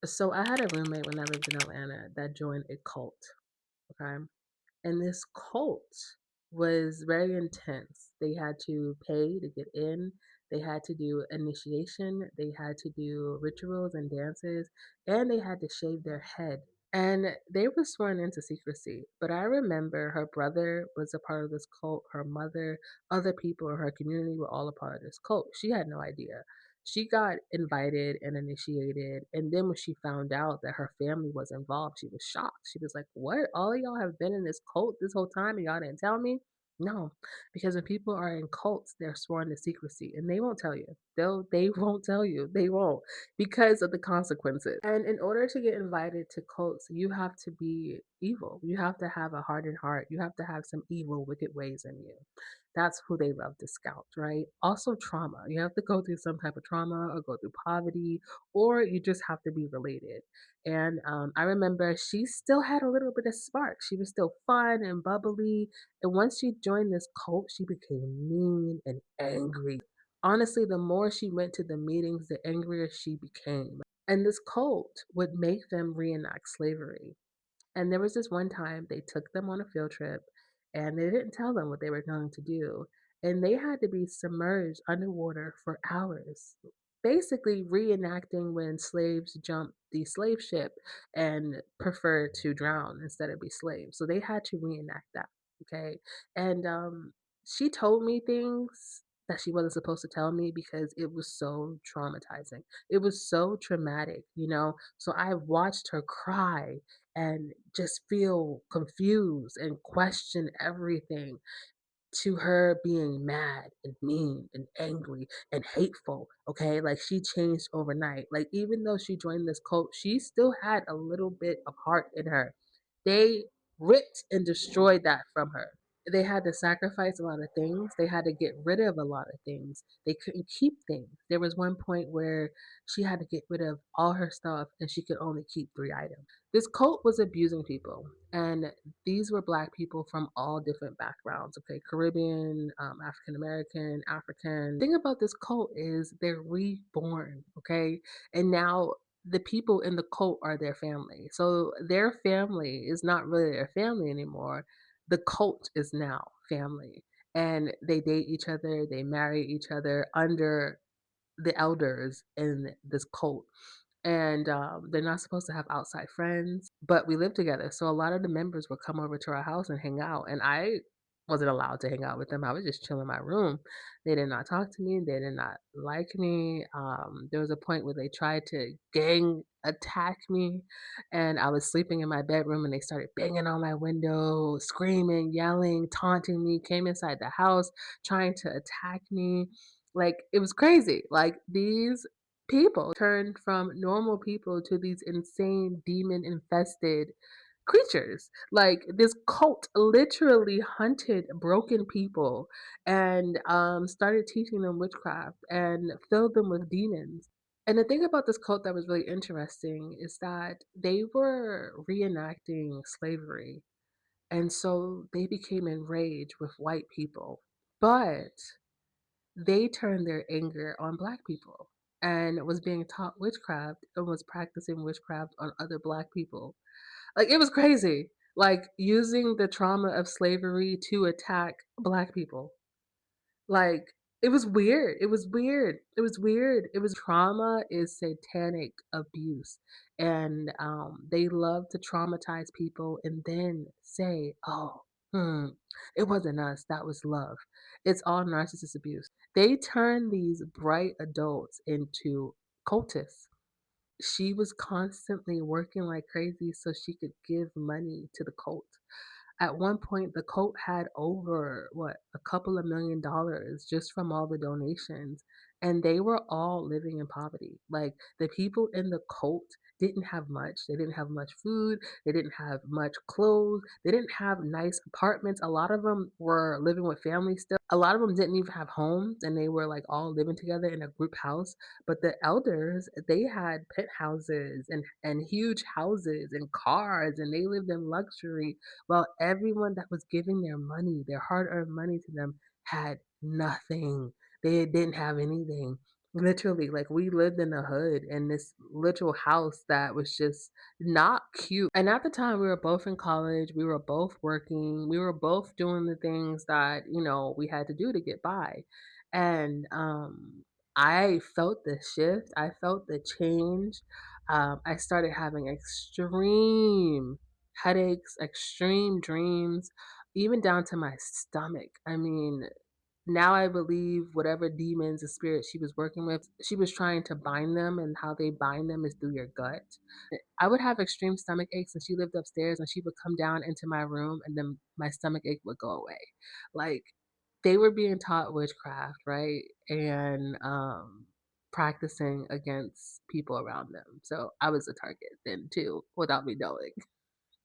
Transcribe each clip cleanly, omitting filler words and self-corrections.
So I had a roommate when I lived in Atlanta that joined a cult, okay? And this cult was very intense. They had to pay to get in. They had to do initiation. They had to do rituals and dances, and they had to shave their head. And they were sworn into secrecy. But I remember her brother was a part of this cult, her mother, other people in her community were all a part of this cult. She had no idea. She got invited and initiated, and then when she found out that her family was involved, she was shocked. She was like, "What? All of y'all have been in this cult this whole time and y'all didn't tell me?" No, because when people are in cults, they're sworn to secrecy and they won't tell you. They won't tell you. They won't because of the consequences. And in order to get invited to cults, you have to be evil. You have to have a hardened heart. You have to have some evil, wicked ways in you. That's who they love to scout, right? Also, trauma. You have to go through some type of trauma or go through poverty, or you just have to be related. And I remember she still had a little bit of spark. She was still fun and bubbly. And once she joined this cult, she became mean and angry. Honestly, the more she went to the meetings, the angrier she became. And this cult would make them reenact slavery. And there was this one time they took them on a field trip and they didn't tell them what they were going to do. And they had to be submerged underwater for hours, basically reenacting when slaves jumped the slave ship and preferred to drown instead of be slaves. So they had to reenact that. Okay. And she told me things that she wasn't supposed to tell me because it was so traumatizing. It was so traumatic, you know? So I watched her cry and just feel confused and question everything to her being mad and mean and angry and hateful. Okay. Like she changed overnight. Like even though she joined this cult, she still had a little bit of heart in her. They ripped and destroyed that from her. They had to sacrifice a lot of things. They had to get rid of a lot of things. They couldn't keep things. There was one point where she had to get rid of all her stuff and she could only keep 3 items. This cult was abusing people, and these were Black people from all different backgrounds. Okay, Caribbean, African American, African. The thing about this cult is they're reborn. Okay, and now the people in the cult are their family. So their family is not really their family anymore. The cult is now family. And they date each other, they marry each other under the elders in this cult. And they're not supposed to have outside friends, but we live together. So a lot of the members would come over to our house and hang out. And I wasn't allowed to hang out with them. I was just chilling in my room. They did not talk to me. They did not like me. There was a point where they tried to gang attack me, and I was sleeping in my bedroom, and they started banging on my window, screaming, yelling, taunting me. Came inside the house trying to attack me. Like it was crazy. Like these people turned from normal people to these insane demon infested creatures. Like this cult literally hunted broken people and started teaching them witchcraft and filled them with demons. And the thing about this cult that was really interesting is that they were reenacting slavery. And so they became enraged with white people. But they turned their anger on Black people and was being taught witchcraft and was practicing witchcraft on other Black people. Like it was crazy. Like using the trauma of slavery to attack Black people. Like it was weird. It was weird. It was weird. It was trauma is satanic abuse. And they love to traumatize people and then say, oh, it wasn't us. That was love. It's all narcissist abuse. They turn these bright adults into cultists. She was constantly working like crazy so she could give money to the cult. At one point, the cult had over what a couple of $1 million just from all the donations, and they were all living in poverty. Like the people in the cult didn't have much. They didn't have much food. They didn't have much clothes. They didn't have nice apartments. A lot of them were living with family still. A lot of them didn't even have homes, and they were like all living together in a group house. But the elders, they had penthouses and huge houses and cars, and they lived in luxury while everyone that was giving their money, their hard earned money to them, had nothing. They didn't have anything. Literally, like, we lived in the hood in this literal house that was just not cute, and at the time, we were both in college, we were both working, we were both doing the things that, we had to do to get by, and, I felt the shift, I felt the change, I started having extreme headaches, extreme dreams, even down to my stomach. I mean, now I believe whatever demons and spirits she was working with, she was trying to bind them, and how they bind them is through your gut. I would have extreme stomach aches, and she lived upstairs, and she would come down into my room, and then my stomach ache would go away. Like, they were being taught witchcraft, right? And practicing against people around them. So I was a target then too, without me knowing.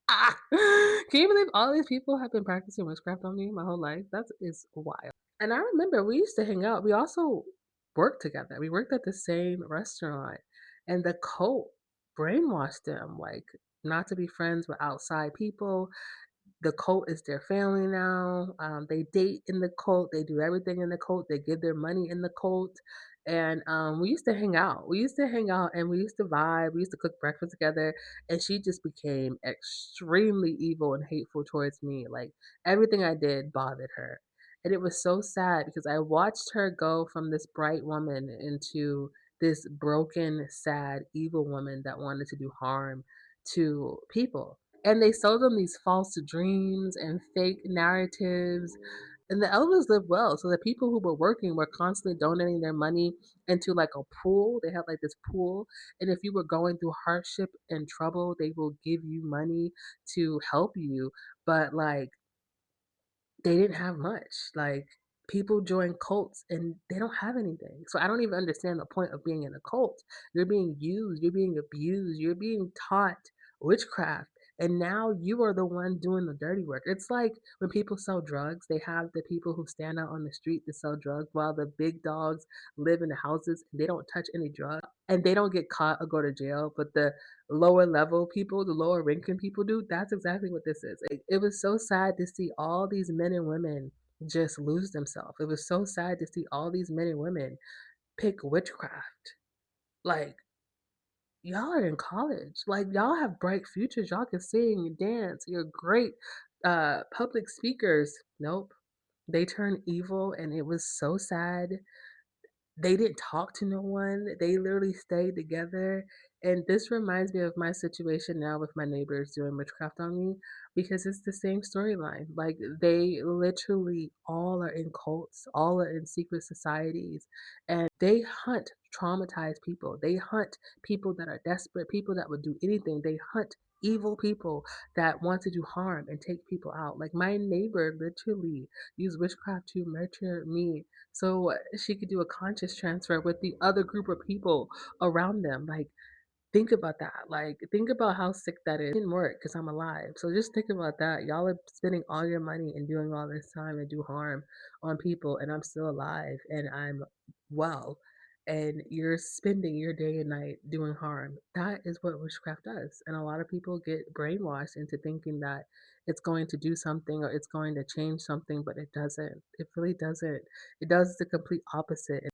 Ah! Can you believe all these people have been practicing witchcraft on me my whole life? That is wild. And I remember we used to hang out. We also worked together. We worked at the same restaurant, and the cult brainwashed them, like, not to be friends with outside people. The cult is their family now. They date in the cult. They do everything in the cult. They give their money in the cult. And we used to hang out. We used to hang out and we used to vibe. We used to cook breakfast together. And she just became extremely evil and hateful towards me. Like, everything I did bothered her. And it was so sad because I watched her go from this bright woman into this broken, sad, evil woman that wanted to do harm to people. And they sold them these false dreams and fake narratives. And the elders lived well. So the people who were working were constantly donating their money into like a pool. They had like this pool. And if you were going through hardship and trouble, they will give you money to help you. But like, they didn't have much. Like, people join cults and they don't have anything. So I don't even understand the point of being in a cult. You're being used, you're being abused, you're being taught witchcraft. And now you are the one doing the dirty work. It's like when people sell drugs, they have the people who stand out on the street to sell drugs while the big dogs live in the houses and they don't touch any drugs and they don't get caught or go to jail. But the lower level people, the lower ranking people do. That's exactly what this is. It was so sad to see all these men and women just lose themselves. It was so sad to see all these men and women pick witchcraft. Like, y'all are in college. Like, y'all have bright futures. Y'all can sing and dance. You're great public speakers. Nope. They turned evil and it was so sad. They didn't talk to no one. They literally stayed together. And this reminds me of my situation now with my neighbors doing witchcraft on me because it's the same storyline. Like, they literally all are in cults, all are in secret societies, and they hunt traumatized people. They hunt people that are desperate, people that would do anything. They hunt evil people that want to do harm and take people out. Like, my neighbor literally used witchcraft to nurture me so she could do a conscious transfer with the other group of people around them. Like, think about that. Like, think about how sick that is. It didn't work because I'm alive. So just think about that. Y'all are spending all your money and doing all this time to do harm on people, and I'm still alive and I'm well. And you're spending your day and night doing harm. That is what witchcraft does. And a lot of people get brainwashed into thinking that it's going to do something or it's going to change something, but it doesn't. It really doesn't. It does the complete opposite.